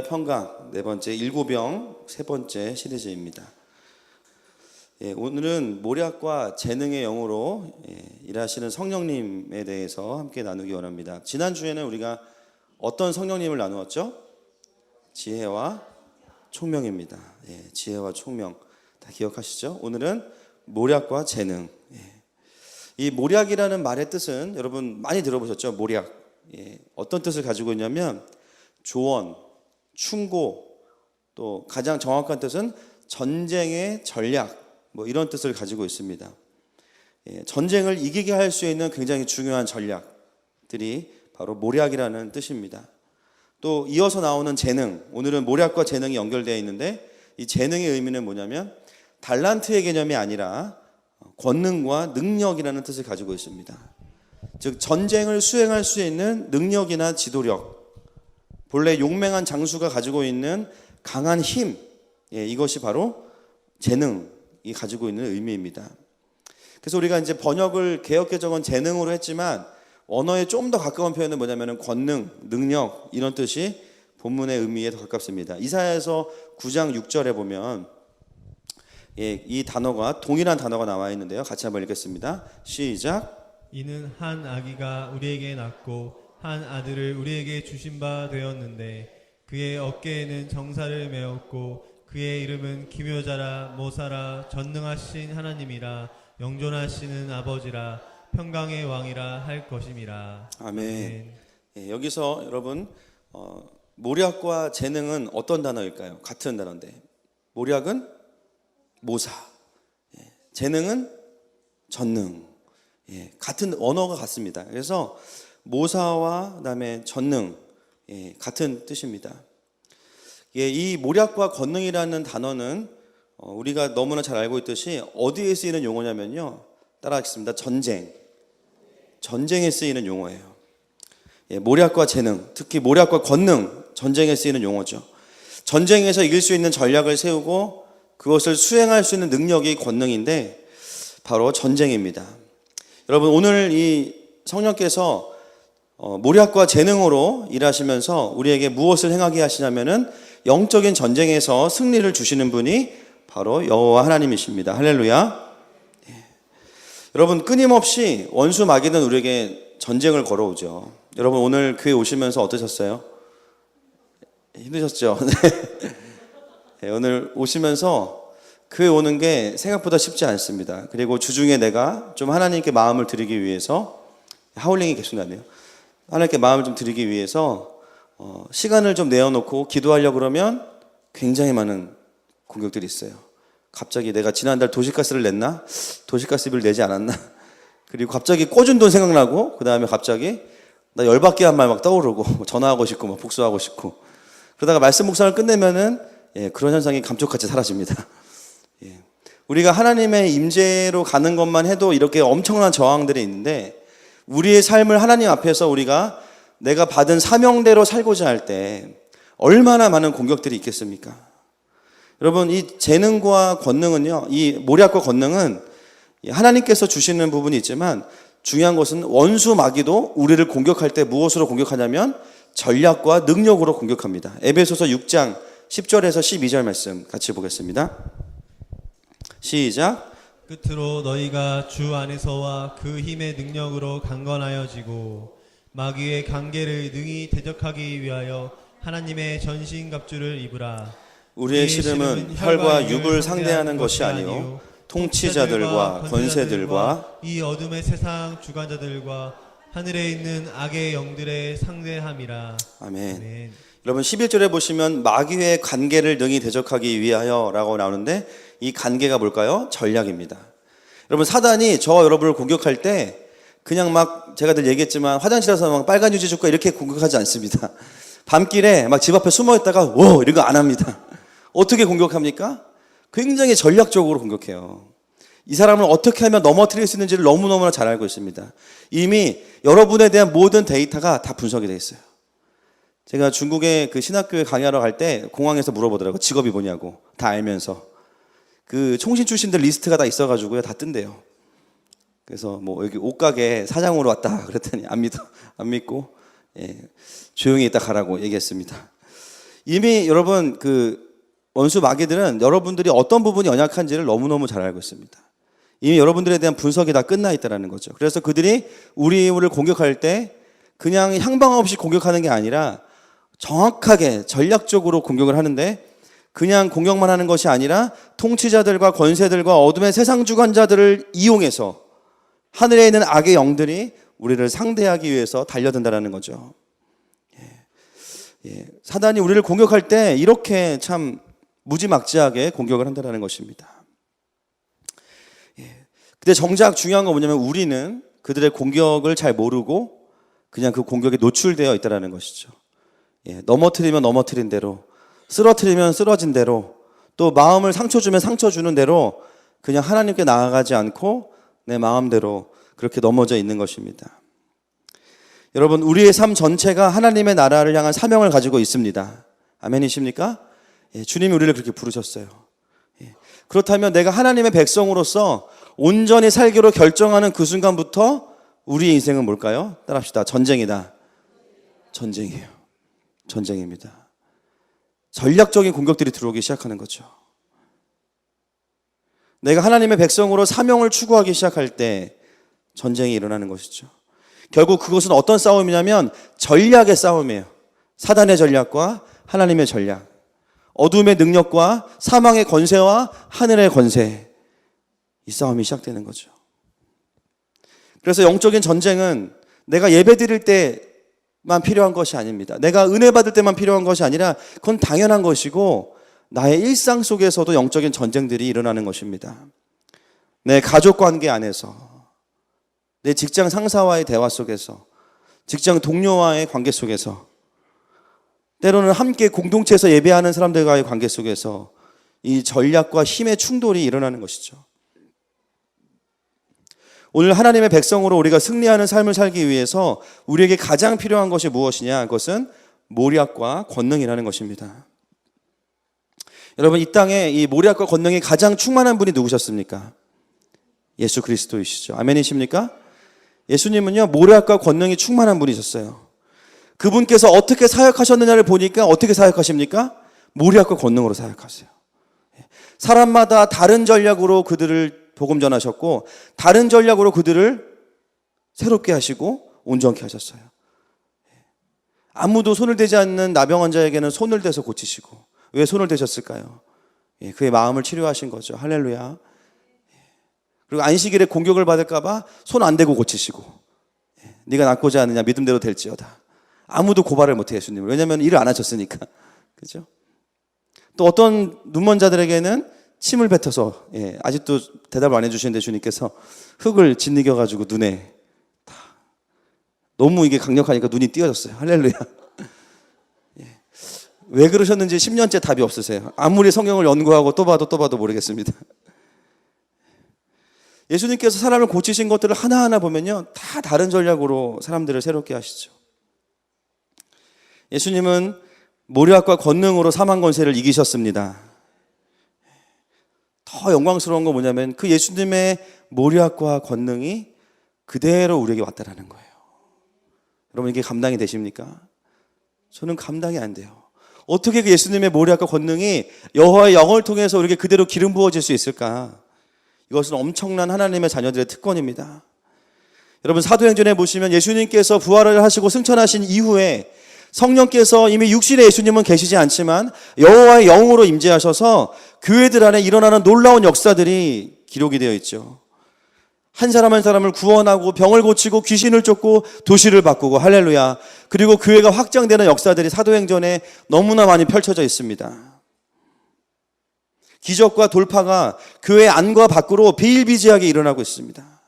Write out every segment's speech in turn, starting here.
평강 네 번째 일구병 세 번째 시리즈입니다. 오늘은 모략과 재능의 영으로 일하시는 성령님에 대해서 함께 나누기 원합니다. 지난주에는 우리가 어떤 성령님을 나누었죠? 지혜와 총명입니다. 지혜와 총명 다 기억하시죠? 오늘은 모략과 재능. 이 모략이라는 말의 뜻은 여러분 많이 들어보셨죠? 모략. 어떤 뜻을 가지고 있냐면 조언, 충고, 또 가장 정확한 뜻은 전쟁의 전략, 이런 뜻을 가지고 있습니다. 전쟁을 이기게 할 수 있는 굉장히 중요한 전략들이 바로 모략이라는 뜻입니다. 또 이어서 나오는 재능, 오늘은 모략과 재능이 연결되어 있는데 이 재능의 의미는 뭐냐면 달란트의 개념이 아니라 권능과 능력이라는 뜻을 가지고 있습니다. 즉 전쟁을 수행할 수 있는 능력이나 지도력, 본래 용맹한 장수가 가지고 있는 강한 힘, 이것이 바로 재능이 가지고 있는 의미입니다. 그래서 우리가 이제 번역을 개역개정은 재능으로 했지만 언어에 좀 더 가까운 표현은 뭐냐면은 권능, 능력 이런 뜻이 본문의 의미에 더 가깝습니다. 이사야서 9장 6절에 보면 이 단어가 동일한 단어가 나와 있는데요. 같이 한번 읽겠습니다. 시작. 이는 한 아기가 우리에게 낳고 한 아들을 우리에게 주신 바 되었는데 그의 어깨에는 정사를 메었고 그의 이름은 기묘자라 모사라 전능하신 하나님이라 영존하시는 아버지라 평강의 왕이라 할 것임이라. 아멘. 여기서 여러분 모략과 재능은 어떤 단어일까요? 같은 단어인데 모략은 모사, 재능은 전능. 같은 언어가 같습니다. 그래서 모사와 그다음에 전능 같은 뜻입니다. 이 모략과 권능이라는 단어는 우리가 너무나 잘 알고 있듯이 어디에 쓰이는 용어냐면요. 따라하겠습니다. 전쟁에 쓰이는 용어예요. 모략과 재능, 특히 모략과 권능, 전쟁에 쓰이는 용어죠. 전쟁에서 이길 수 있는 전략을 세우고 그것을 수행할 수 있는 능력이 권능인데 바로 전쟁입니다. 여러분 오늘 이 성령께서 모략과 재능으로 일하시면서 우리에게 무엇을 행하게 하시냐면은 영적인 전쟁에서 승리를 주시는 분이 바로 여호와 하나님이십니다. 할렐루야. 여러분 끊임없이 원수 마귀는 우리에게 전쟁을 걸어오죠. 여러분 오늘 교회 오시면서 어떠셨어요? 힘드셨죠? 네. 오늘 오시면서 교회 오는 게 생각보다 쉽지 않습니다. 그리고 주중에 내가 좀 하나님께 마음을 드리기 위해서 하울링이 계속 나네요. 하나님께 마음을 좀 드리기 위해서 시간을 좀 내어놓고 기도하려고 그러면 굉장히 많은 공격들이 있어요. 갑자기 내가 지난달 도시가스를 냈나? 도시가스비를 내지 않았나? 그리고 갑자기 꿔준 돈 생각나고 그 다음에 갑자기 나 열받게 한 말 막 떠오르고 전화하고 싶고 막 복수하고 싶고 그러다가 말씀 묵상을 끝내면은 그런 현상이 감쪽같이 사라집니다. 우리가 하나님의 임재로 가는 것만 해도 이렇게 엄청난 저항들이 있는데 우리의 삶을 하나님 앞에서 우리가 내가 받은 사명대로 살고자 할 때 얼마나 많은 공격들이 있겠습니까? 여러분 이 재능과 권능은요, 이 모략과 권능은 하나님께서 주시는 부분이 있지만 중요한 것은 원수 마귀도 우리를 공격할 때 무엇으로 공격하냐면 전략과 능력으로 공격합니다. 에베소서 6장 10절에서 12절 말씀 같이 보겠습니다. 시작. 끝으로 너희가 주 안에서와 그 힘의 능력으로 강건하여지고 마귀의 관계를 능히 대적하기 위하여 하나님의 전신갑주를 입으라. 우리의 씨름은 혈과 육을 상대하는 것이 아니요 통치자들과 권세들과 이 어둠의 세상 주관자들과 하늘에 있는 악의 영들의 상대함이라. 아멘. 아멘. 여러분 11절에 보시면 마귀의 관계를 능히 대적하기 위하여 라고 나오는데 이 관계가 뭘까요? 전략입니다. 여러분 사단이 저와 여러분을 공격할 때 그냥 막 제가 늘 얘기했지만 화장실에서 막 빨간 유지 줄까 이렇게 공격하지 않습니다. 밤길에 막 집 앞에 숨어 있다가 오 이런 거 안 합니다. 어떻게 공격합니까? 굉장히 전략적으로 공격해요. 이 사람을 어떻게 하면 넘어뜨릴 수 있는지를 너무너무나 잘 알고 있습니다. 이미 여러분에 대한 모든 데이터가 다 분석이 돼 있어요. 제가 중국에 그 신학교에 강의하러 갈 때 공항에서 물어보더라고요. 직업이 뭐냐고. 다 알면서. 그 총신 출신들 리스트가 다 있어가지고요. 다 뜬대요. 그래서 뭐 여기 옷가게 사장으로 왔다 그랬더니 안 믿고 조용히 있다 가라고 얘기했습니다. 이미 여러분 원수 마귀들은 여러분들이 어떤 부분이 연약한지를 너무너무 잘 알고 있습니다. 이미 여러분들에 대한 분석이 다 끝나 있다는 거죠. 그래서 그들이 우리를 공격할 때 그냥 향방 없이 공격하는 게 아니라 정확하게 전략적으로 공격을 하는데, 그냥 공격만 하는 것이 아니라 통치자들과 권세들과 어둠의 세상 주관자들을 이용해서 하늘에 있는 악의 영들이 우리를 상대하기 위해서 달려든다는 거죠. 사단이 우리를 공격할 때 이렇게 참 무지막지하게 공격을 한다는 것입니다. 근데 정작 중요한 건 뭐냐면 우리는 그들의 공격을 잘 모르고 그냥 그 공격에 노출되어 있다는 것이죠. 넘어뜨리면 넘어뜨린 대로, 쓰러뜨리면 쓰러진 대로, 또 마음을 상처 주면 상처 주는 대로 그냥 하나님께 나아가지 않고 내 마음대로 그렇게 넘어져 있는 것입니다. 여러분, 우리의 삶 전체가 하나님의 나라를 향한 사명을 가지고 있습니다. 아멘이십니까? 주님이 우리를 그렇게 부르셨어요. 그렇다면 내가 하나님의 백성으로서 온전히 살기로 결정하는 그 순간부터 우리의 인생은 뭘까요? 따라합시다. 전쟁이다. 전쟁이에요. 전쟁입니다. 전략적인 공격들이 들어오기 시작하는 거죠. 내가 하나님의 백성으로 사명을 추구하기 시작할 때 전쟁이 일어나는 것이죠. 결국 그것은 어떤 싸움이냐면 전략의 싸움이에요. 사단의 전략과 하나님의 전략, 어둠의 능력과 사망의 권세와 하늘의 권세, 이 싸움이 시작되는 거죠. 그래서 영적인 전쟁은 내가 예배 드릴 때만 필요한 것이 아닙니다. 내가 은혜 받을 때만 필요한 것이 아니라 그건 당연한 것이고 나의 일상 속에서도 영적인 전쟁들이 일어나는 것입니다. 내 가족 관계 안에서, 내 직장 상사와의 대화 속에서, 직장 동료와의 관계 속에서, 때로는 함께 공동체에서 예배하는 사람들과의 관계 속에서 이 전략과 힘의 충돌이 일어나는 것이죠. 오늘 하나님의 백성으로 우리가 승리하는 삶을 살기 위해서 우리에게 가장 필요한 것이 무엇이냐? 그것은 모략과 권능이라는 것입니다. 여러분, 이 땅에 이 모략과 권능이 가장 충만한 분이 누구셨습니까? 예수 그리스도이시죠. 아멘이십니까? 예수님은요, 모략과 권능이 충만한 분이셨어요. 그분께서 어떻게 사역하셨느냐를 보니까 어떻게 사역하십니까? 모략과 권능으로 사역하세요. 사람마다 다른 전략으로 그들을 복음 전하셨고, 다른 전략으로 그들을 새롭게 하시고 온전케 하셨어요. 아무도 손을 대지 않는 나병 환자에게는 손을 대서 고치시고, 왜 손을 대셨을까요? 그의 마음을 치료하신 거죠. 할렐루야. 그리고 안식일에 공격을 받을까 봐 손 안 대고 고치시고, 네가 낫고자 하느냐 믿음대로 될지어다. 아무도 고발을 못해 예수님을. 왜냐하면 일을 안 하셨으니까. 그죠? 또 어떤 눈먼 자들에게는 침을 뱉어서, 아직도 대답을 안 해주시는데 주님께서 흙을 짓이겨가지고 눈에 다, 너무 이게 강력하니까 눈이 띄어졌어요. 할렐루야. 왜 그러셨는지 10년째 답이 없으세요. 아무리 성경을 연구하고 또 봐도 모르겠습니다. 예수님께서 사람을 고치신 것들을 하나하나 보면요, 다 다른 전략으로 사람들을 새롭게 하시죠. 예수님은 모략과 권능으로 사망 권세를 이기셨습니다. 더 영광스러운 건 뭐냐면 그 예수님의 모략과 권능이 그대로 우리에게 왔다라는 거예요. 여러분, 이게 감당이 되십니까? 저는 감당이 안 돼요. 어떻게 그 예수님의 모략과 권능이 여호와의 영을 통해서 우리에게 그대로 기름 부어질 수 있을까? 이것은 엄청난 하나님의 자녀들의 특권입니다. 여러분, 사도행전에 보시면 예수님께서 부활을 하시고 승천하신 이후에 성령께서 이미 육신의 예수님은 계시지 않지만 여호와의 영으로 임재하셔서 교회들 안에 일어나는 놀라운 역사들이 기록이 되어 있죠. 한 사람 한 사람을 구원하고 병을 고치고 귀신을 쫓고 도시를 바꾸고, 할렐루야. 그리고 교회가 확장되는 역사들이 사도행전에 너무나 많이 펼쳐져 있습니다. 기적과 돌파가 교회 안과 밖으로 비일비재하게 일어나고 있습니다.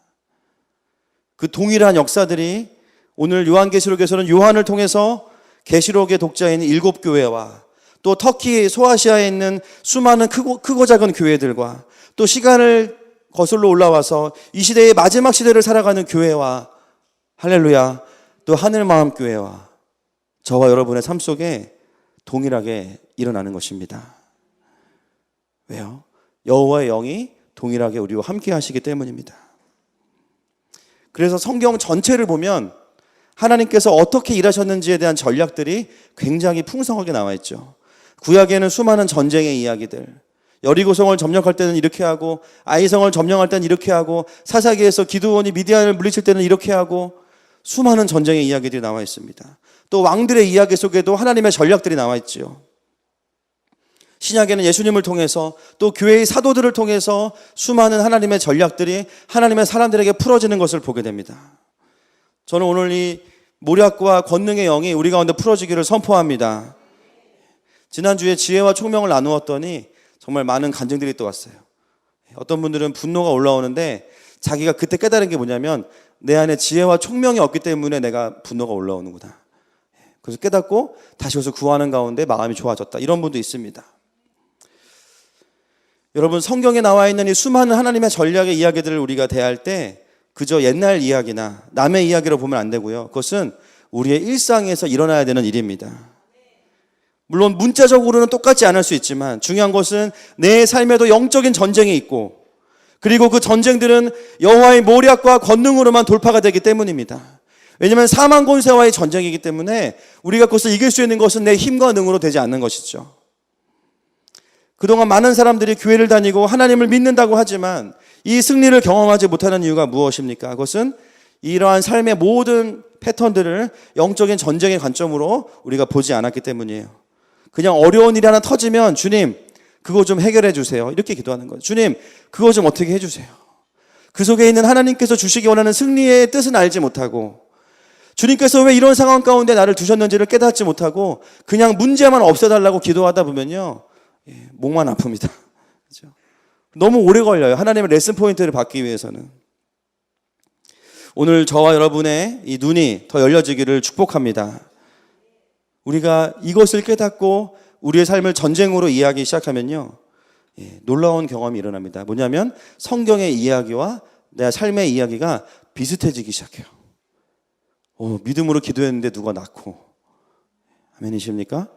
그 동일한 역사들이 오늘 요한계시록에서는 요한을 통해서 계시록의 독자인 7교회와 또 터키 소아시아에 있는 수많은 크고 작은 교회들과 또 시간을 거슬러 올라와서 이 시대의 마지막 시대를 살아가는 교회와, 할렐루야, 또 하늘마음교회와 저와 여러분의 삶 속에 동일하게 일어나는 것입니다. 왜요? 여호와의 영이 동일하게 우리와 함께 하시기 때문입니다. 그래서 성경 전체를 보면 하나님께서 어떻게 일하셨는지에 대한 전략들이 굉장히 풍성하게 나와 있죠. 구약에는 수많은 전쟁의 이야기들, 여리고성을 점령할 때는 이렇게 하고 아이성을 점령할 때는 이렇게 하고 사사기에서 기드온이 미디안을 물리칠 때는 이렇게 하고 수많은 전쟁의 이야기들이 나와 있습니다. 또 왕들의 이야기 속에도 하나님의 전략들이 나와 있지요. 신약에는 예수님을 통해서 또 교회의 사도들을 통해서 수많은 하나님의 전략들이 하나님의 사람들에게 풀어지는 것을 보게 됩니다. 저는 오늘 이 모략과 권능의 영이 우리 가운데 풀어지기를 선포합니다. 지난주에 지혜와 총명을 나누었더니 정말 많은 간증들이 또 왔어요. 어떤 분들은 분노가 올라오는데 자기가 그때 깨달은 게 뭐냐면 내 안에 지혜와 총명이 없기 때문에 내가 분노가 올라오는구나. 그래서 깨닫고 다시 와서 구하는 가운데 마음이 좋아졌다. 이런 분도 있습니다. 여러분, 성경에 나와 있는 이 수많은 하나님의 전략의 이야기들을 우리가 대할 때 그저 옛날 이야기나 남의 이야기로 보면 안 되고요. 그것은 우리의 일상에서 일어나야 되는 일입니다. 물론 문자적으로는 똑같지 않을 수 있지만 중요한 것은 내 삶에도 영적인 전쟁이 있고 그리고 그 전쟁들은 여호와의 모략과 권능으로만 돌파가 되기 때문입니다. 왜냐하면 사망 권세와의 전쟁이기 때문에 우리가 그것을 이길 수 있는 것은 내 힘과 능으로 되지 않는 것이죠. 그동안 많은 사람들이 교회를 다니고 하나님을 믿는다고 하지만 이 승리를 경험하지 못하는 이유가 무엇입니까? 그것은 이러한 삶의 모든 패턴들을 영적인 전쟁의 관점으로 우리가 보지 않았기 때문이에요. 그냥 어려운 일이 하나 터지면 주님 그거 좀 해결해 주세요. 이렇게 기도하는 거예요. 주님 그거 좀 어떻게 해주세요. 그 속에 있는 하나님께서 주시기 원하는 승리의 뜻은 알지 못하고 주님께서 왜 이런 상황 가운데 나를 두셨는지를 깨닫지 못하고 그냥 문제만 없애달라고 기도하다 보면요. 목만 아픕니다. 그렇죠? 너무 오래 걸려요. 하나님의 레슨 포인트를 받기 위해서는. 오늘 저와 여러분의 이 눈이 더 열려지기를 축복합니다. 우리가 이것을 깨닫고 우리의 삶을 전쟁으로 이해하기 시작하면요. 놀라운 경험이 일어납니다. 뭐냐면 성경의 이야기와 내 삶의 이야기가 비슷해지기 시작해요. 믿음으로 기도했는데 누가 낳고. 아멘이십니까?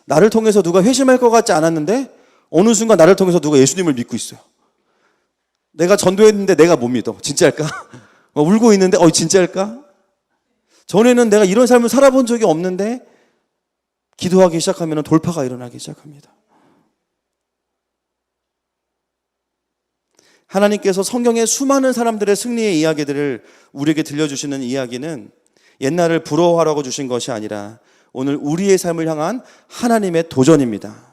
나를 통해서 누가 회심할 것 같지 않았는데 어느 순간 나를 통해서 누가 예수님을 믿고 있어요. 내가 전도했는데 내가 못 믿어. 진짜일까? 울고 있는데 진짜일까? 전에는 내가 이런 삶을 살아본 적이 없는데 기도하기 시작하면 돌파가 일어나기 시작합니다. 하나님께서 성경의 수많은 사람들의 승리의 이야기들을 우리에게 들려주시는 이야기는 옛날을 부러워하라고 주신 것이 아니라 오늘 우리의 삶을 향한 하나님의 도전입니다.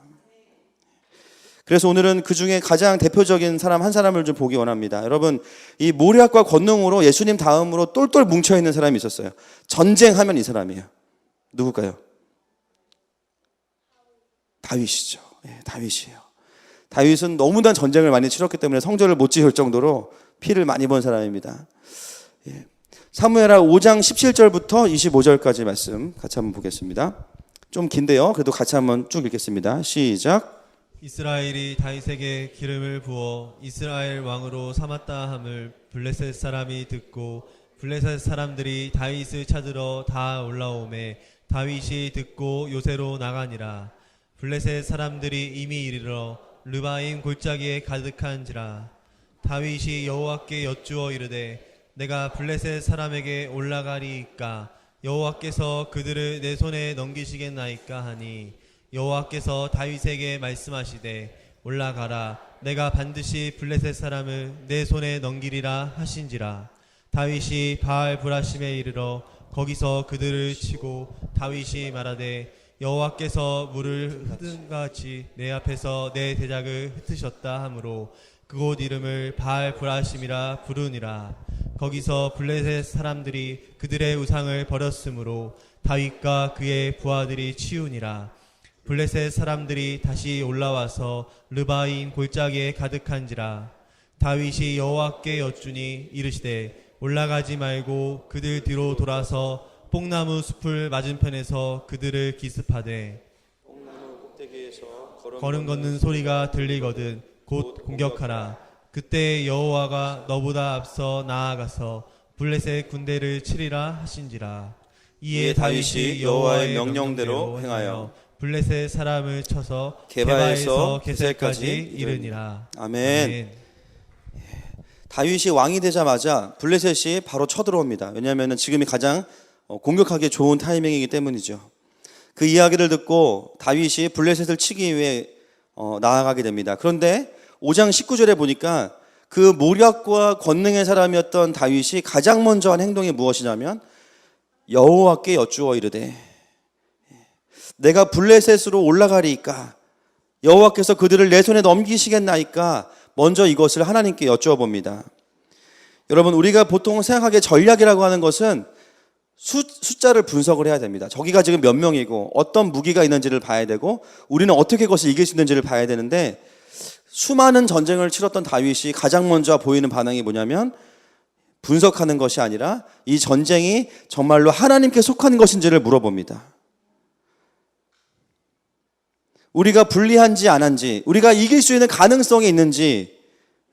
그래서 오늘은 그 중에 가장 대표적인 사람 한 사람을 좀 보기 원합니다. 여러분, 이 모략과 권능으로 예수님 다음으로 똘똘 뭉쳐있는 사람이 있었어요. 전쟁하면 이 사람이에요. 누굴까요? 다윗이죠. 다윗이에요. 다윗은 너무나 전쟁을 많이 치렀기 때문에 성전을 못 지을 정도로 피를 많이 본 사람입니다. 사무엘하 5장 17절부터 25절까지 말씀 같이 한번 보겠습니다. 좀 긴데요. 그래도 같이 한번 쭉 읽겠습니다. 시작. 이스라엘이 다윗에게 기름을 부어 이스라엘 왕으로 삼았다 함을 블레셋 사람이 듣고 블레셋 사람들이 다윗을 찾으러 다 올라오매 다윗이 듣고 요새로 나가니라. 블레셋 사람들이 이미 이르러 르바임 골짜기에 가득한지라. 다윗이 여호와께 여쭈어 이르되 내가 블레셋 사람에게 올라가리이까 여호와께서 그들을 내 손에 넘기시겠나이까 하니 여호와께서 다윗에게 말씀하시되 올라가라 내가 반드시 블레셋 사람을 내 손에 넘기리라 하신지라. 다윗이 바알 브라심에 이르러 거기서 그들을 치고 다윗이 말하되 여호와께서 물을 흩은같이 내 앞에서 내 대적을 흩으셨다 하므로 그곳 이름을 바알 브라심이라 부르니라. 거기서 블레셋 사람들이 그들의 우상을 버렸으므로 다윗과 그의 부하들이 치우니라. 블레셋 사람들이 다시 올라와서 르바임 골짜기에 가득한지라. 다윗이 여호와께 여쭈니 이르시되 올라가지 말고 그들 뒤로 돌아서 뽕나무 숲을 맞은편에서 그들을 기습하되 뽕나무 꼭대기에서 걸음 걷는 소리가 들리거든 곧 공격하라. 그때 여호와가 너보다 앞서 나아가서 블레셋 군대를 치리라 하신지라. 이에 다윗이 여호와의 명령대로 행하여 블레셋 사람을 쳐서 게바에서 게셀까지 이르니라. 아멘. 다윗이 왕이 되자마자 블레셋이 바로 쳐들어옵니다. 왜냐하면 지금이 가장 공격하기 좋은 타이밍이기 때문이죠. 그 이야기를 듣고 다윗이 블레셋을 치기 위해 나아가게 됩니다. 그런데 5장 19절에 보니까 그 모략과 권능의 사람이었던 다윗이 가장 먼저 한 행동이 무엇이냐면 여호와께 여쭈어 이르되 내가 블레셋으로 올라가리이까 여호와께서 그들을 내 손에 넘기시겠나이까 먼저 이것을 하나님께 여쭈어 봅니다. 여러분, 우리가 보통 생각하기에 전략이라고 하는 것은 숫자를 분석을 해야 됩니다. 저기가 지금 몇 명이고 어떤 무기가 있는지를 봐야 되고 우리는 어떻게 그것을 이길 수 있는지를 봐야 되는데, 수많은 전쟁을 치렀던 다윗이 가장 먼저 보이는 반응이 뭐냐면 분석하는 것이 아니라 이 전쟁이 정말로 하나님께 속한 것인지를 물어봅니다. 우리가 불리한지 안 한지, 우리가 이길 수 있는 가능성이 있는지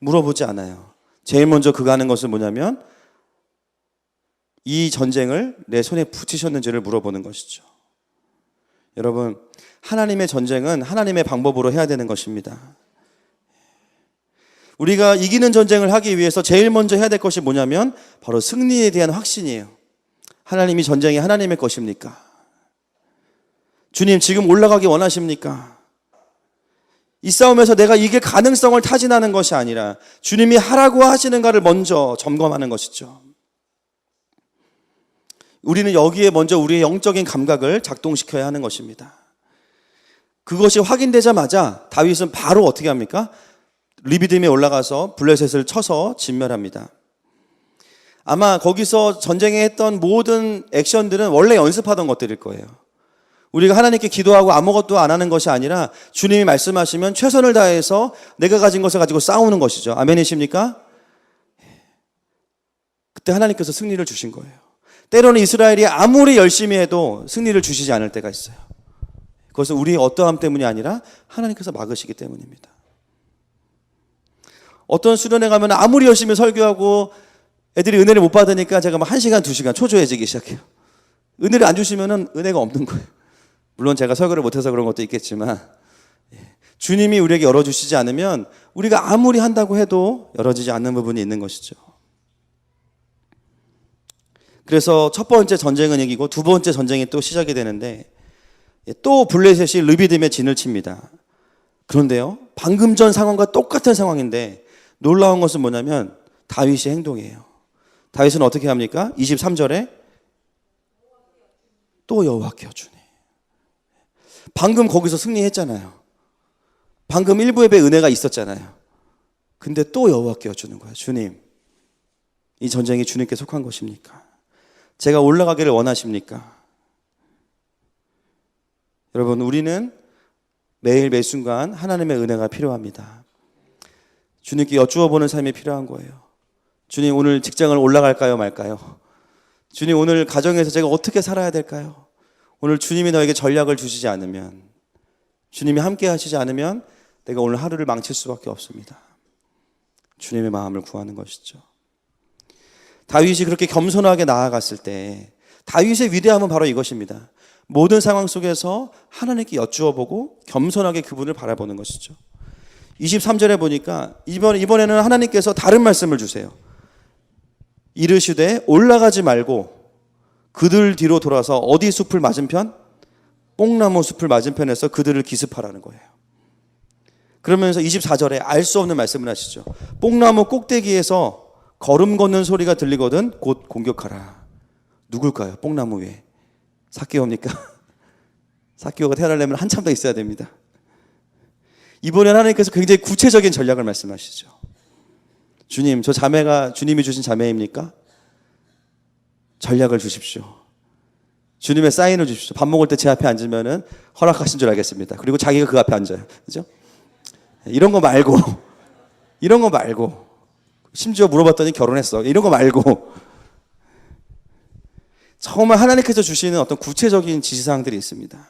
물어보지 않아요. 제일 먼저 그가 하는 것은 뭐냐면 이 전쟁을 내 손에 붙이셨는지를 물어보는 것이죠. 여러분, 하나님의 전쟁은 하나님의 방법으로 해야 되는 것입니다. 우리가 이기는 전쟁을 하기 위해서 제일 먼저 해야 될 것이 뭐냐면 바로 승리에 대한 확신이에요. 하나님이 전쟁이 하나님의 것입니까? 주님, 지금 올라가기 원하십니까? 이 싸움에서 내가 이길 가능성을 타진하는 것이 아니라 주님이 하라고 하시는가를 먼저 점검하는 것이죠. 우리는 여기에 먼저 우리의 영적인 감각을 작동시켜야 하는 것입니다. 그것이 확인되자마자 다윗은 바로 어떻게 합니까? 리비딤에 올라가서 블레셋을 쳐서 진멸합니다. 아마 거기서 전쟁에 했던 모든 액션들은 원래 연습하던 것들일 거예요. 우리가 하나님께 기도하고 아무것도 안 하는 것이 아니라 주님이 말씀하시면 최선을 다해서 내가 가진 것을 가지고 싸우는 것이죠. 아멘이십니까? 그때 하나님께서 승리를 주신 거예요. 때로는 이스라엘이 아무리 열심히 해도 승리를 주시지 않을 때가 있어요. 그것은 우리의 어떠함 때문이 아니라 하나님께서 막으시기 때문입니다. 어떤 수련회 가면 아무리 열심히 설교하고 애들이 은혜를 못 받으니까 제가 막 1시간, 2시간 초조해지기 시작해요. 은혜를 안 주시면 은혜가 없는 거예요. 물론 제가 설교를 못해서 그런 것도 있겠지만 주님이 우리에게 열어주시지 않으면 우리가 아무리 한다고 해도 열어지지 않는 부분이 있는 것이죠. 그래서 첫 번째 전쟁은 이기고 두 번째 전쟁이 또 시작이 되는데 또 블레셋이 르비딤에 진을 칩니다. 그런데요, 방금 전 상황과 똑같은 상황인데 놀라운 것은 뭐냐면 다윗의 행동이에요. 다윗은 어떻게 합니까? 23절에 또 여호와께 여쭈니. 방금 거기서 승리했잖아요. 방금 일부 예배 은혜가 있었잖아요. 근데 또 여호와께 여쭈는 거예요. 주님, 이 전쟁이 주님께 속한 것입니까? 제가 올라가기를 원하십니까? 여러분, 우리는 매일 매 순간 하나님의 은혜가 필요합니다. 주님께 여쭈어 보는 삶이 필요한 거예요. 주님, 오늘 직장을 올라갈까요 말까요? 주님, 오늘 가정에서 제가 어떻게 살아야 될까요? 오늘 주님이 너에게 전략을 주시지 않으면, 주님이 함께 하시지 않으면 내가 오늘 하루를 망칠 수밖에 없습니다. 주님의 마음을 구하는 것이죠. 다윗이 그렇게 겸손하게 나아갔을 때 다윗의 위대함은 바로 이것입니다. 모든 상황 속에서 하나님께 여쭈어보고 겸손하게 그분을 바라보는 것이죠. 23절에 보니까 이번에는 하나님께서 다른 말씀을 주세요. 이르시되 올라가지 말고 그들 뒤로 돌아서 어디 숲을 맞은편? 뽕나무 숲을 맞은편에서 그들을 기습하라는 거예요. 그러면서 24절에 알 수 없는 말씀을 하시죠. 뽕나무 꼭대기에서 걸음 걷는 소리가 들리거든 곧 공격하라. 누굴까요? 뽕나무 위에. 삭개오입니까? 삭개오가 태어나려면 한참 더 있어야 됩니다. 이번에 하나님께서 굉장히 구체적인 전략을 말씀하시죠. 주님, 저 자매가 주님이 주신 자매입니까? 전략을 주십시오. 주님의 사인을 주십시오. 밥 먹을 때 제 앞에 앉으면은 허락하신 줄 알겠습니다. 그리고 자기가 그 앞에 앉아요. 그죠? 이런 거 말고, 심지어 물어봤더니 결혼했어. 이런 거 말고, 정말 하나님께서 주시는 어떤 구체적인 지시사항들이 있습니다.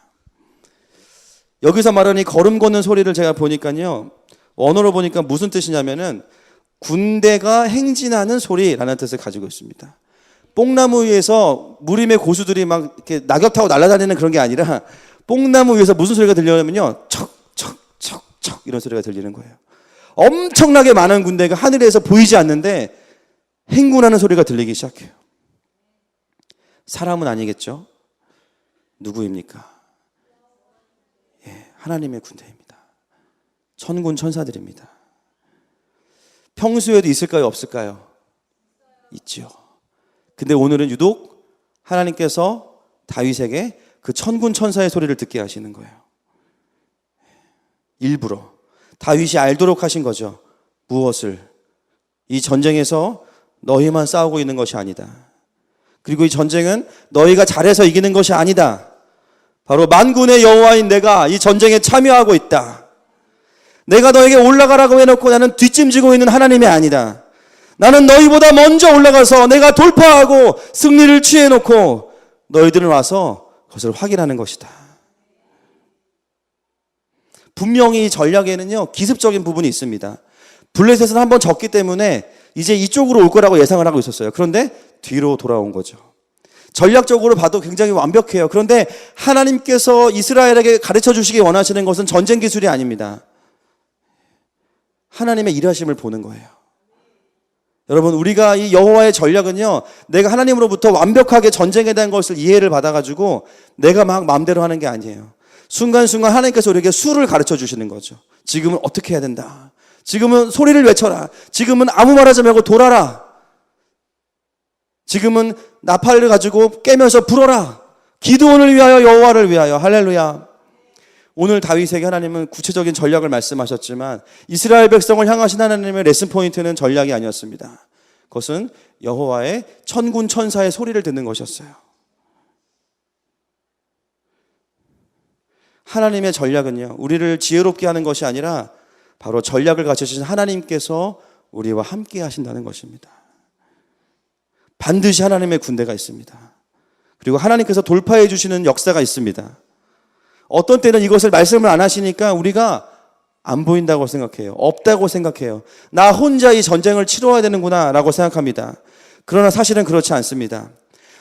여기서 말하는 이 걸음 걷는 소리를 제가 보니까요, 언어로 보니까 무슨 뜻이냐면은 군대가 행진하는 소리라는 뜻을 가지고 있습니다. 뽕나무 위에서 무림의 고수들이 막 이렇게 낙엽 타고 날아다니는 그런 게 아니라 뽕나무 위에서 무슨 소리가 들려냐면요, 척 이런 소리가 들리는 거예요. 엄청나게 많은 군대가 하늘에서 보이지 않는데 행군하는 소리가 들리기 시작해요. 사람은 아니겠죠? 누구입니까? 하나님의 군대입니다. 천군 천사들입니다. 평소에도 있을까요? 없을까요? 있지요. 근데 오늘은 유독 하나님께서 다윗에게 그 천군 천사의 소리를 듣게 하시는 거예요. 일부러 다윗이 알도록 하신 거죠. 무엇을? 이 전쟁에서 너희만 싸우고 있는 것이 아니다. 그리고 이 전쟁은 너희가 잘해서 이기는 것이 아니다. 바로 만군의 여호와인 내가 이 전쟁에 참여하고 있다. 내가 너에게 올라가라고 해놓고 나는 뒷짐지고 있는 하나님이 아니다. 나는 너희보다 먼저 올라가서 내가 돌파하고 승리를 취해놓고 너희들은 와서 그것을 확인하는 것이다. 분명히 이 전략에는요, 기습적인 부분이 있습니다. 블레셋은 한번 졌기 때문에 이제 이쪽으로 올 거라고 예상을 하고 있었어요. 그런데 뒤로 돌아온 거죠. 전략적으로 봐도 굉장히 완벽해요. 그런데 하나님께서 이스라엘에게 가르쳐 주시기 원하시는 것은 전쟁 기술이 아닙니다. 하나님의 일하심을 보는 거예요. 여러분, 우리가 이 여호와의 전략은요, 내가 하나님으로부터 완벽하게 전쟁에 대한 것을 이해를 받아가지고 내가 막 마음대로 하는 게 아니에요. 순간순간 하나님께서 우리에게 수를 가르쳐 주시는 거죠. 지금은 어떻게 해야 된다. 지금은 소리를 외쳐라. 지금은 아무 말 하지 말고 돌아라. 지금은 나팔을 가지고 깨면서 불어라. 기드온을 위하여, 여호와를 위하여. 할렐루야. 오늘 다윗에게 하나님은 구체적인 전략을 말씀하셨지만 이스라엘 백성을 향하신 하나님의 레슨 포인트는 전략이 아니었습니다. 그것은 여호와의 천군 천사의 소리를 듣는 것이었어요. 하나님의 전략은요, 우리를 지혜롭게 하는 것이 아니라 바로 전략을 가지신 하나님께서 우리와 함께 하신다는 것입니다. 반드시 하나님의 군대가 있습니다. 그리고 하나님께서 돌파해 주시는 역사가 있습니다. 어떤 때는 이것을 말씀을 안 하시니까 우리가 안 보인다고 생각해요. 없다고 생각해요. 나 혼자 이 전쟁을 치러야 되는구나 라고 생각합니다. 그러나 사실은 그렇지 않습니다.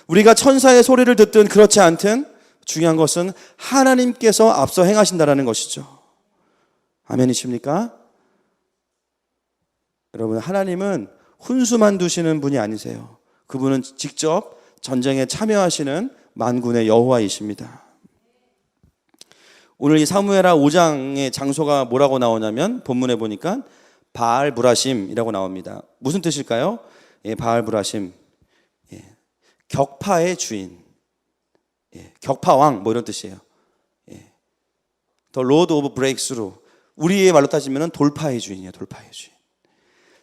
우리가 천사의 소리를 듣든 그렇지 않든 중요한 것은 하나님께서 앞서 행하신다라는 것이죠. 아멘이십니까? 여러분, 하나님은 훈수만 두시는 분이 아니세요. 그분은 직접 전쟁에 참여하시는 만군의 여호와이십니다. 오늘 이 사무엘하 5장의 장소가 뭐라고 나오냐면 본문에 보니까 바알 브라심이라고 나옵니다. 무슨 뜻일까요? 예, 바알 브라심. 예, 격파의 주인. 예, 격파왕 뭐 이런 뜻이에요. 예, The Lord of Breakthrough. 우리의 말로 따지면 돌파의 주인이에요. 돌파의 주인.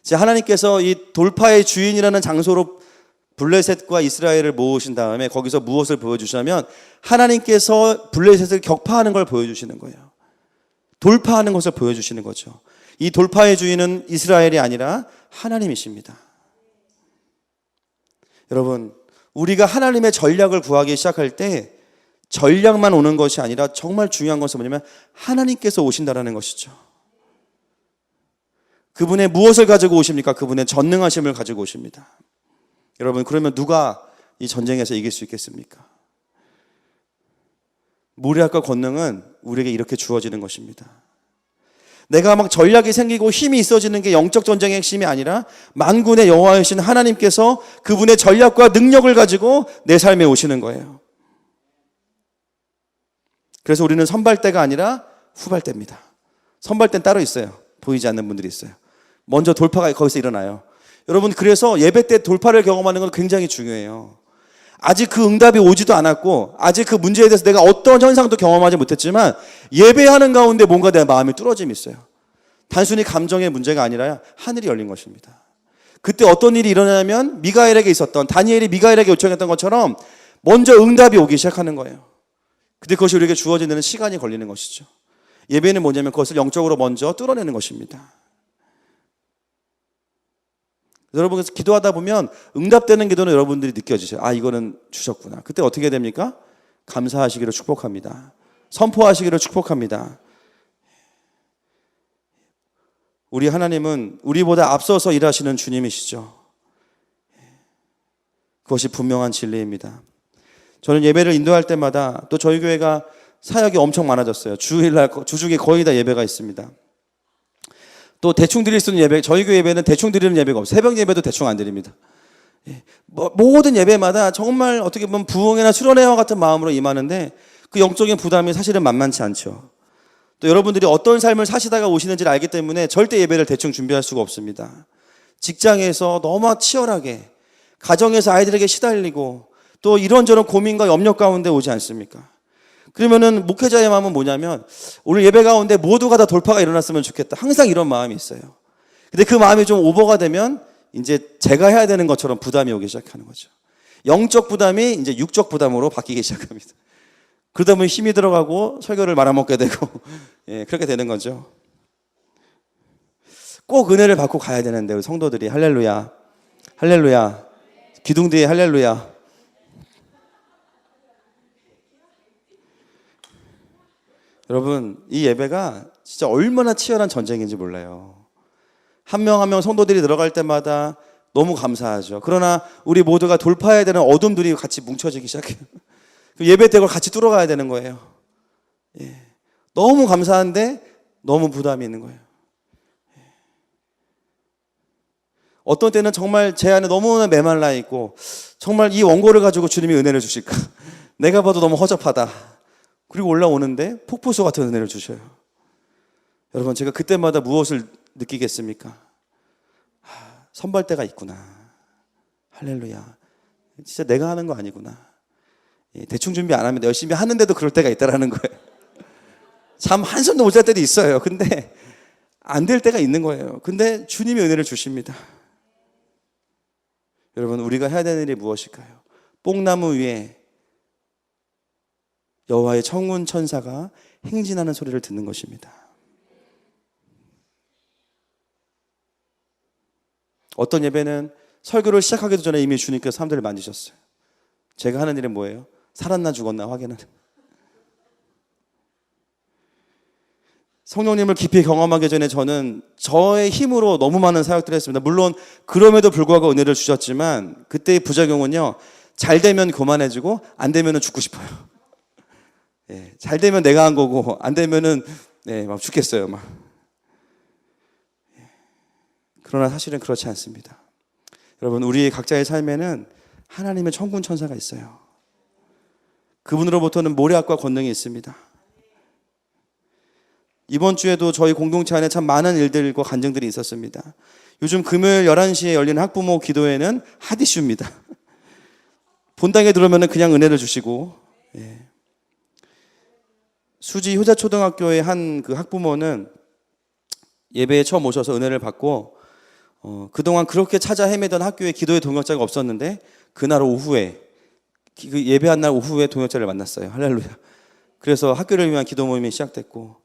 자, 하나님께서 이 돌파의 주인이라는 장소로 블레셋과 이스라엘을 모으신 다음에 거기서 무엇을 보여주시냐면 하나님께서 블레셋을 격파하는 걸 보여주시는 거예요. 돌파하는 것을 보여주시는 거죠. 이 돌파의 주인은 이스라엘이 아니라 하나님이십니다. 여러분, 우리가 하나님의 전략을 구하기 시작할 때 전략만 오는 것이 아니라 정말 중요한 것은 뭐냐면 하나님께서 오신다라는 것이죠. 그분의 무엇을 가지고 오십니까? 그분의 전능하심을 가지고 오십니다. 여러분, 그러면 누가 이 전쟁에서 이길 수 있겠습니까? 모리아과 권능은 우리에게 이렇게 주어지는 것입니다. 내가 막 전략이 생기고 힘이 있어지는 게 영적 전쟁의 핵심이 아니라 만군의 여호와이신 하나님께서 그분의 전략과 능력을 가지고 내 삶에 오시는 거예요. 그래서 우리는 선발대가 아니라 후발대입니다. 선발대는 따로 있어요. 보이지 않는 분들이 있어요. 먼저 돌파가 거기서 일어나요. 여러분, 그래서 예배 때 돌파를 경험하는 건 굉장히 중요해요. 아직 그 응답이 오지도 않았고 아직 그 문제에 대해서 내가 어떤 현상도 경험하지 못했지만 예배하는 가운데 뭔가 내 마음이 뚫어짐이 있어요. 단순히 감정의 문제가 아니라 하늘이 열린 것입니다. 그때 어떤 일이 일어나냐면 미가엘에게 있었던, 다니엘이 미가엘에게 요청했던 것처럼 먼저 응답이 오기 시작하는 거예요. 근데 그것이 우리에게 주어지는 데는 시간이 걸리는 것이죠. 예배는 뭐냐면 그것을 영적으로 먼저 뚫어내는 것입니다. 여러분, 그래서 기도하다 보면 응답되는 기도는 여러분들이 느껴지세요. 아, 이거는 주셨구나. 그때 어떻게 됩니까? 감사하시기를 축복합니다. 선포하시기를 축복합니다. 우리 하나님은 우리보다 앞서서 일하시는 주님이시죠. 그것이 분명한 진리입니다. 저는 예배를 인도할 때마다 또 저희 교회가 사역이 엄청 많아졌어요. 주일날 주중에 거의 다 예배가 있습니다. 또 대충 드릴 수 있는 예배, 저희 교회 예배는 대충 드리는 예배가 없어요. 새벽 예배도 대충 안 드립니다. 모든 예배마다 정말 어떻게 보면 부흥회나 수련회와 같은 마음으로 임하는데 그 영적인 부담이 사실은 만만치 않죠. 또 여러분들이 어떤 삶을 사시다가 오시는지를 알기 때문에 절대 예배를 대충 준비할 수가 없습니다. 직장에서 너무 치열하게, 가정에서 아이들에게 시달리고 또 이런저런 고민과 염려 가운데 오지 않습니까? 그러면은 목회자의 마음은 뭐냐면 오늘 예배 가운데 모두가 다 돌파가 일어났으면 좋겠다. 항상 이런 마음이 있어요. 근데 그 마음이 좀 오버가 되면 이제 제가 해야 되는 것처럼 부담이 오기 시작하는 거죠. 영적 부담이 이제 육적 부담으로 바뀌기 시작합니다. 그러다 보면 힘이 들어가고 설교를 말아먹게 되고 예, 그렇게 되는 거죠. 꼭 은혜를 받고 가야 되는데 우리 성도들이 할렐루야, 할렐루야, 기둥 뒤에 할렐루야. 여러분, 이 예배가 진짜 얼마나 치열한 전쟁인지 몰라요. 한 명 한 명 성도들이 들어갈 때마다 너무 감사하죠. 그러나 우리 모두가 돌파해야 되는 어둠들이 같이 뭉쳐지기 시작해요. 예배 때 그걸 같이 뚫어가야 되는 거예요. 예. 너무 감사한데 너무 부담이 있는 거예요. 예. 어떤 때는 정말 제 안에 너무나 메말라 있고 정말 이 원고를 가지고 주님이 은혜를 주실까? 내가 봐도 너무 허접하다. 그리고 올라오는데 폭포수 같은 은혜를 주셔요. 여러분, 제가 그때마다 무엇을 느끼겠습니까? 선발대가 있구나. 할렐루야. 진짜 내가 하는 거 아니구나. 대충 준비 안 하면 열심히 하는데도 그럴 때가 있다라는 거예요. 잠 한숨도 못 잘 때도 있어요. 근데 안 될 때가 있는 거예요. 근데 주님이 은혜를 주십니다. 여러분, 우리가 해야 되는 일이 무엇일까요? 뽕나무 위에 여호와의 청운 천사가 행진하는 소리를 듣는 것입니다. 어떤 예배는 설교를 시작하기도 전에 이미 주님께서 사람들을 만지셨어요. 제가 하는 일은 뭐예요? 살았나 죽었나 확인하는. 성령님을 깊이 경험하기 전에 저는 저의 힘으로 너무 많은 사역들을 했습니다. 물론 그럼에도 불구하고 은혜를 주셨지만 그때의 부작용은요, 잘 되면 교만해지고 안 되면 죽고 싶어요. 예, 잘 되면 내가 한 거고 안 되면은 막 죽겠어요. 막. 그러나 사실은 그렇지 않습니다. 여러분, 우리 각자의 삶에는 하나님의 천군 천사가 있어요. 그분으로부터는 모략과 권능이 있습니다. 이번 주에도 저희 공동체 안에 참 많은 일들과 간증들이 있었습니다. 요즘 금요일 11시에 열리는 학부모 기도회는 핫이슈입니다. 본당에 들어오면 그냥 은혜를 주시고, 예. 수지 효자초등학교의 한 그 학부모는 예배에 처음 오셔서 은혜를 받고 그동안 그렇게 찾아 헤매던 학교에 기도의 동역자가 없었는데 그날 오후에 그 예배한 날 오후에 동역자를 만났어요. 할렐루야. 그래서 학교를 위한 기도 모임이 시작됐고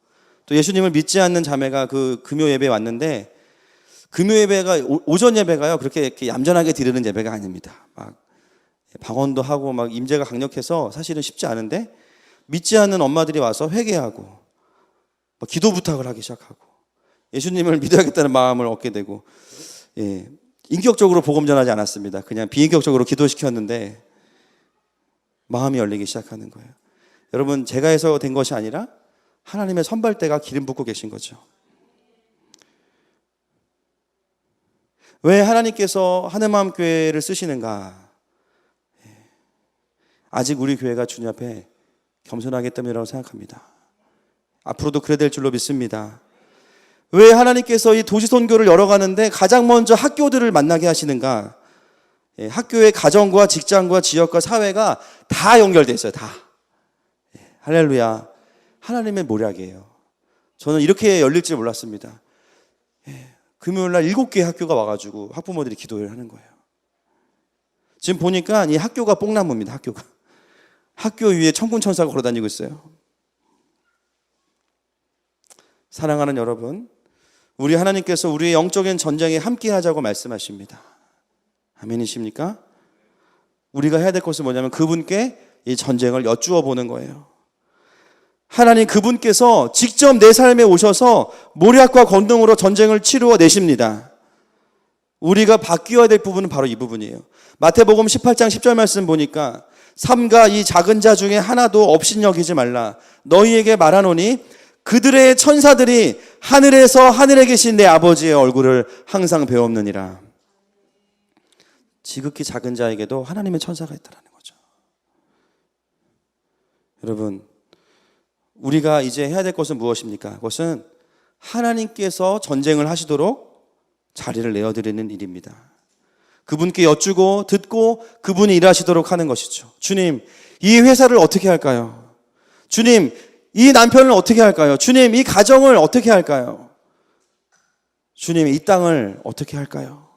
또 예수님을 믿지 않는 자매가 그 금요 예배에 왔는데 금요 예배가 오전 예배가요 그렇게 이렇게 얌전하게 드리는 예배가 아닙니다. 막 방언도 하고 막 임재가 강력해서 사실은 쉽지 않은데 믿지 않는 엄마들이 와서 회개하고 막 기도 부탁을 하기 시작하고 예수님을 믿어야겠다는 마음을 얻게 되고 예, 인격적으로 복음 전하지 않았습니다. 그냥 비인격적으로 기도시켰는데 마음이 열리기 시작하는 거예요. 여러분, 제가 해서 된 것이 아니라 하나님의 선발대가 기름 붓고 계신 거죠. 왜 하나님께서 하늘마음교회를 쓰시는가? 아직 우리 교회가 주님 앞에 겸손하기 때문이라고 생각합니다. 앞으로도 그래야 될 줄로 믿습니다. 왜 하나님께서 이 도시 선교를 열어가는데 가장 먼저 학교들을 만나게 하시는가? 예, 학교의 가정과 직장과 지역과 사회가 다 연결되어 있어요. 다. 예, 할렐루야. 하나님의 모략이에요. 저는 이렇게 열릴 줄 몰랐습니다. 예, 금요일날 7개의 학교가 와가지고 학부모들이 기도를 하는 거예요. 지금 보니까 이 학교가 뽕나무입니다. 학교가. 학교 위에 천군천사가 걸어다니고 있어요. 사랑하는 여러분, 우리 하나님께서 우리의 영적인 전쟁에 함께 하자고 말씀하십니다. 아멘이십니까? 우리가 해야 될 것은 뭐냐면 그분께 이 전쟁을 여쭈어 보는 거예요. 하나님 그분께서 직접 내 삶에 오셔서 모략과 권능으로 전쟁을 치루어 내십니다. 우리가 바뀌어야 될 부분은 바로 이 부분이에요. 마태복음 18장 10절 말씀 보니까 삼가 이 작은 자 중에 하나도 업신여기지 말라. 너희에게 말하노니 그들의 천사들이 하늘에서 하늘에 계신 내 아버지의 얼굴을 항상 배옵느니라. 지극히 작은 자에게도 하나님의 천사가 있다는 거죠. 여러분, 우리가 이제 해야 될 것은 무엇입니까? 그것은 하나님께서 전쟁을 하시도록 자리를 내어드리는 일입니다. 그분께 여쭈고 듣고 그분이 일하시도록 하는 것이죠. 주님, 이 회사를 어떻게 할까요? 주님, 이 남편을 어떻게 할까요? 주님, 이 가정을 어떻게 할까요? 주님, 이 땅을 어떻게 할까요?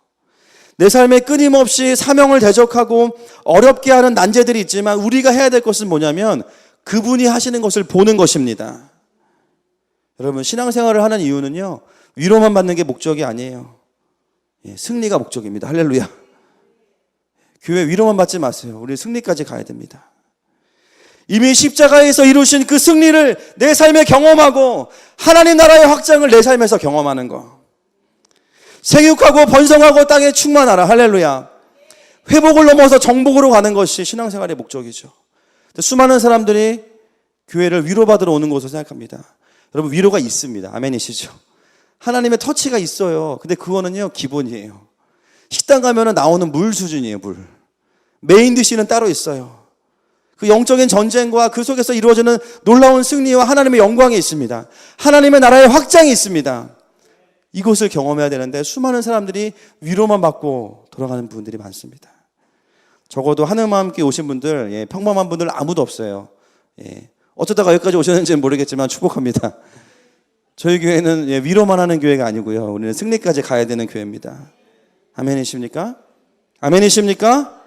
내 삶에 끊임없이 사명을 대적하고 어렵게 하는 난제들이 있지만 우리가 해야 될 것은 뭐냐면 그분이 하시는 것을 보는 것입니다. 여러분, 신앙생활을 하는 이유는요, 위로만 받는 게 목적이 아니에요. 승리가 목적입니다. 할렐루야. 교회 위로만 받지 마세요. 우리 승리까지 가야 됩니다. 이미 십자가에서 이루신 그 승리를 내 삶에 경험하고 하나님 나라의 확장을 내 삶에서 경험하는 거. 생육하고 번성하고 땅에 충만하라. 할렐루야. 회복을 넘어서 정복으로 가는 것이 신앙생활의 목적이죠. 수많은 사람들이 교회를 위로받으러 오는 것으로 생각합니다. 여러분, 위로가 있습니다. 아멘이시죠? 하나님의 터치가 있어요. 근데 그거는요, 기본이에요. 식당 가면은 나오는 물 수준이에요, 물. 메인 디시는 따로 있어요. 그 영적인 전쟁과 그 속에서 이루어지는 놀라운 승리와 하나님의 영광이 있습니다. 하나님의 나라의 확장이 있습니다. 이것을 경험해야 되는데 수많은 사람들이 위로만 받고 돌아가는 분들이 많습니다. 적어도 하나님과 함께 오신 분들, 평범한 분들 아무도 없어요. 어쩌다가 여기까지 오셨는지는 모르겠지만 축복합니다. 저희 교회는 위로만 하는 교회가 아니고요, 우리는 승리까지 가야 되는 교회입니다. 아멘이십니까? 아멘이십니까?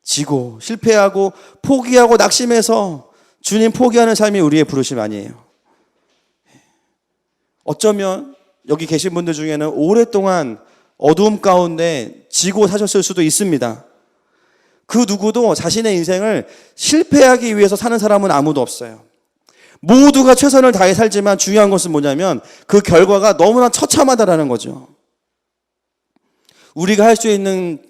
지고 실패하고 포기하고 낙심해서 주님 포기하는 삶이 우리의 부르심 아니에요. 어쩌면 여기 계신 분들 중에는 오랫동안 어두움 가운데 지고 사셨을 수도 있습니다. 그 누구도 자신의 인생을 실패하기 위해서 사는 사람은 아무도 없어요. 모두가 최선을 다해 살지만 중요한 것은 뭐냐면 그 결과가 너무나 처참하다라는 거죠. 우리가 할 수 있는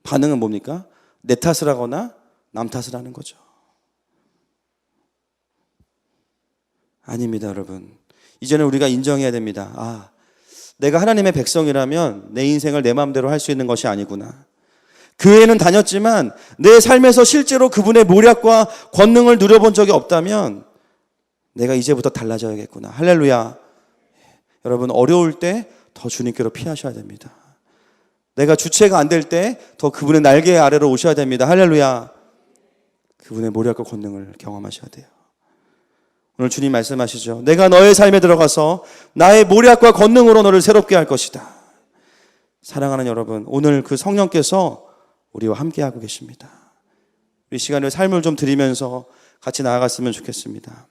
반응은 뭡니까? 내 탓을 하거나 남 탓을 하는 거죠. 아닙니다, 여러분. 이제는 우리가 인정해야 됩니다. 내가 하나님의 백성이라면 내 인생을 내 마음대로 할 수 있는 것이 아니구나. 교회는 다녔지만 내 삶에서 실제로 그분의 모략과 권능을 누려본 적이 없다면 내가 이제부터 달라져야겠구나. 할렐루야. 여러분, 어려울 때 더 주님께로 피하셔야 됩니다. 내가 주체가 안 될 때 더 그분의 날개 아래로 오셔야 됩니다. 할렐루야. 그분의 모략과 권능을 경험하셔야 돼요. 오늘 주님 말씀하시죠. 내가 너의 삶에 들어가서 나의 모략과 권능으로 너를 새롭게 할 것이다. 사랑하는 여러분, 오늘 그 성령께서 우리와 함께하고 계십니다. 우리 시간을 삶을 좀 드리면서 같이 나아갔으면 좋겠습니다.